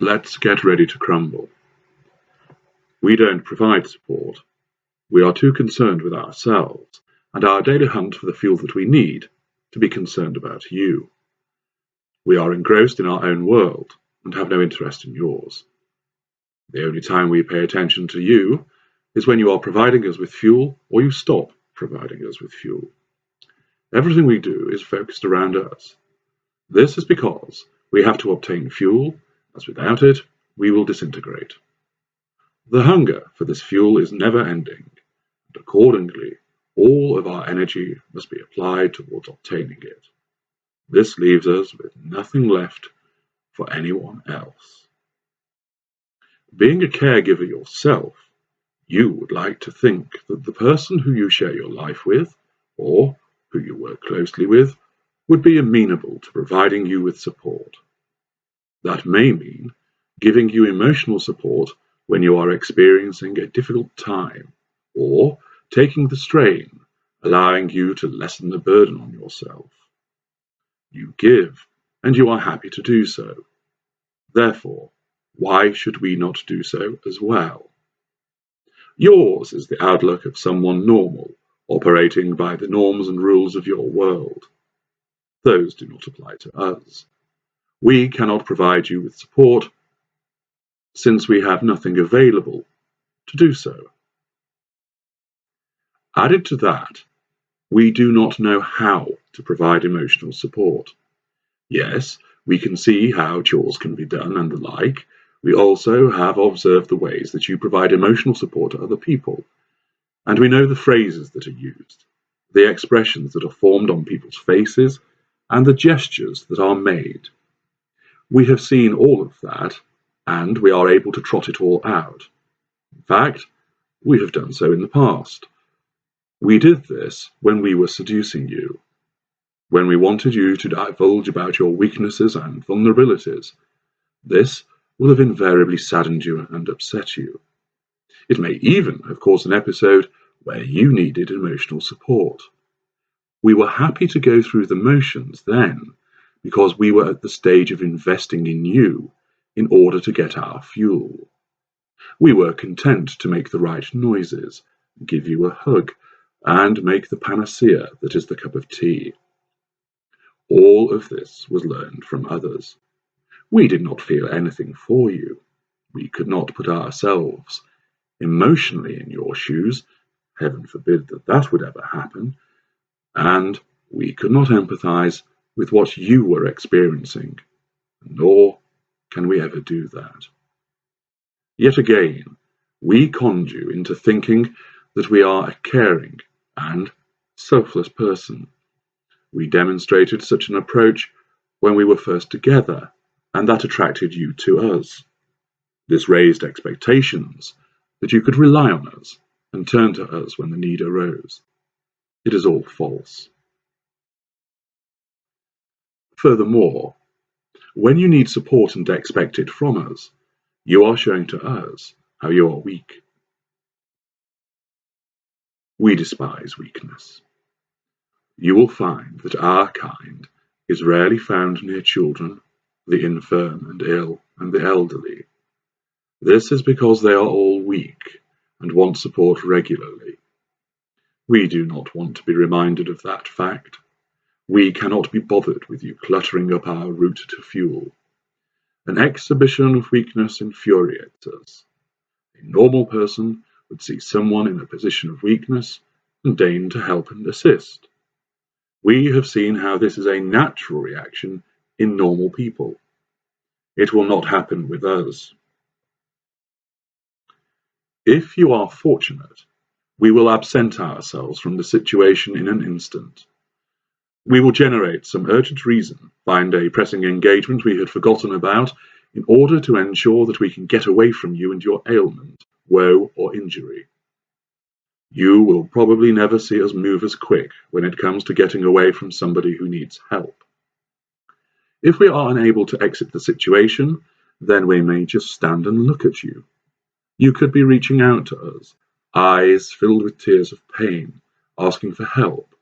Let's get ready to crumble. We don't provide support. We are too concerned with ourselves and our daily hunt for the fuel that we need to be concerned about you. We are engrossed in our own world and have no interest in yours. The only time we pay attention to you is when you are providing us with fuel or you stop providing us with fuel. Everything we do is focused around us. This is because we have to obtain fuel, as without it, we will disintegrate. The hunger for this fuel is never ending, and accordingly, all of our energy must be applied towards obtaining it. This leaves us with nothing left for anyone else. Being a caregiver yourself, you would like to think that the person who you share your life with, or who you work closely with, would be amenable to providing you with support. That may mean giving you emotional support when you are experiencing a difficult time, or taking the strain, allowing you to lessen the burden on yourself. You give, and you are happy to do so. Therefore, why should we not do so as well? Yours is the outlook of someone normal, operating by the norms and rules of your world. Those do not apply to us. We cannot provide you with support since we have nothing available to do so. Added to that, we do not know how to provide emotional support. Yes, we can see how chores can be done and the like. We also have observed the ways that you provide emotional support to other people, and we know the phrases that are used, the expressions that are formed on people's faces, and the gestures that are made. We have seen all of that, and we are able to trot it all out. In fact, we have done so in the past. We did this when we were seducing you, when we wanted you to divulge about your weaknesses and vulnerabilities. This will have invariably saddened you and upset you. It may even have caused an episode where you needed emotional support. We were happy to go through the motions then, because we were at the stage of investing in you in order to get our fuel. We were content to make the right noises, give you a hug, and make the panacea that is the cup of tea. All of this was learned from others. We did not feel anything for you. We could not put ourselves emotionally in your shoes. Heaven forbid that that would ever happen. And we could not empathize with what you were experiencing, nor can we ever do that. Yet again, we conned you into thinking that we are a caring and selfless person. We demonstrated such an approach when we were first together, and that attracted you to us. This raised expectations that you could rely on us and turn to us when the need arose. It is all false. Furthermore, when you need support and expect it from us, you are showing to us how you are weak. We despise weakness. You will find that our kind is rarely found near children, the infirm and ill, and the elderly. This is because they are all weak and want support regularly. We do not want to be reminded of that fact. We cannot be bothered with you cluttering up our route to fuel. An exhibition of weakness infuriates us. A normal person would see someone in a position of weakness and deign to help and assist. We have seen how this is a natural reaction in normal people. It will not happen with us. If you are fortunate, we will absent ourselves from the situation in an instant. We will generate some urgent reason, find a pressing engagement we had forgotten about, in order to ensure that we can get away from you and your ailment, woe, or injury. You will probably never see us move as quick when it comes to getting away from somebody who needs help. If we are unable to exit the situation, then we may just stand and look at you. You could be reaching out to us, eyes filled with tears of pain, asking for help,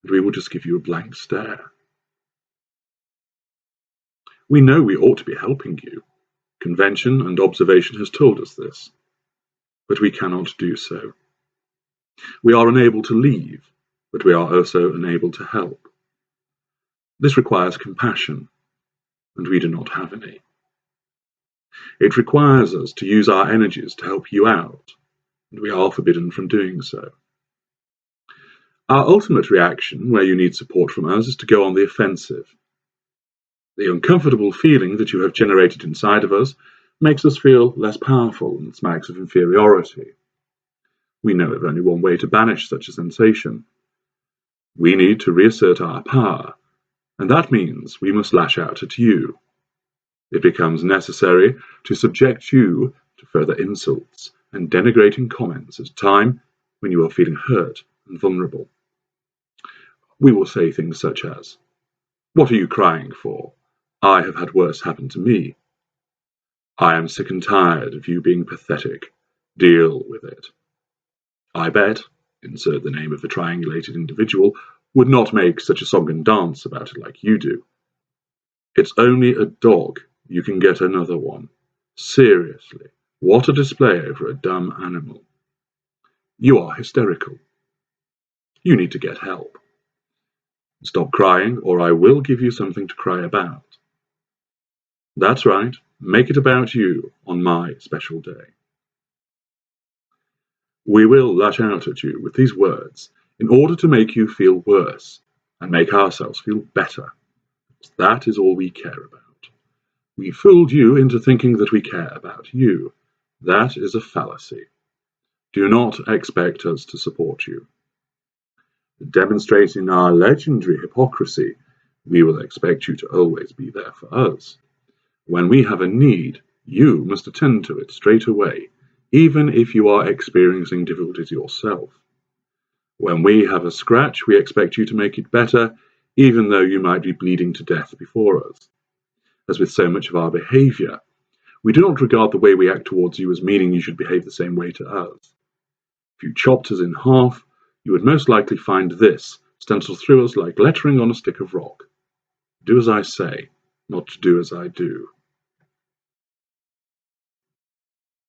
and we will just give you a blank stare. We know we ought to be helping you. Convention and observation has told us this, but we cannot do so. We are unable to leave, but we are also unable to help. This requires compassion, and we do not have any. It requires us to use our energies to help you out, and we are forbidden from doing so. Our ultimate reaction, where you need support from us, is to go on the offensive. The uncomfortable feeling that you have generated inside of us makes us feel less powerful and smacks of inferiority. We know of only one way to banish such a sensation. We need to reassert our power, and that means we must lash out at you. It becomes necessary to subject you to further insults and denigrating comments at a time when you are feeling hurt and vulnerable. We will say things such as, "What are you crying for? I have had worse happen to me. I am sick and tired of you being pathetic. Deal with it. I bet," insert the name of the triangulated individual, "would not make such a song and dance about it like you do. It's only a dog. You can get another one. Seriously, what a display over a dumb animal. You are hysterical. You need to get help. Stop crying, or I will give you something to cry about. That's right, make it about you on my special day." We will lash out at you with these words in order to make you feel worse and make ourselves feel better. That is all we care about. We fooled you into thinking that we care about you. That is a fallacy. Do not expect us to support you. Demonstrating our legendary hypocrisy, we will expect you to always be there for us. When we have a need, you must attend to it straight away, even if you are experiencing difficulties yourself. When we have a scratch, we expect you to make it better, even though you might be bleeding to death before us. As with so much of our behavior, we do not regard the way we act towards you as meaning you should behave the same way to us. If you chopped us in half, you would most likely find this stenciled through us like lettering on a stick of rock. Do as I say, not to do as I do.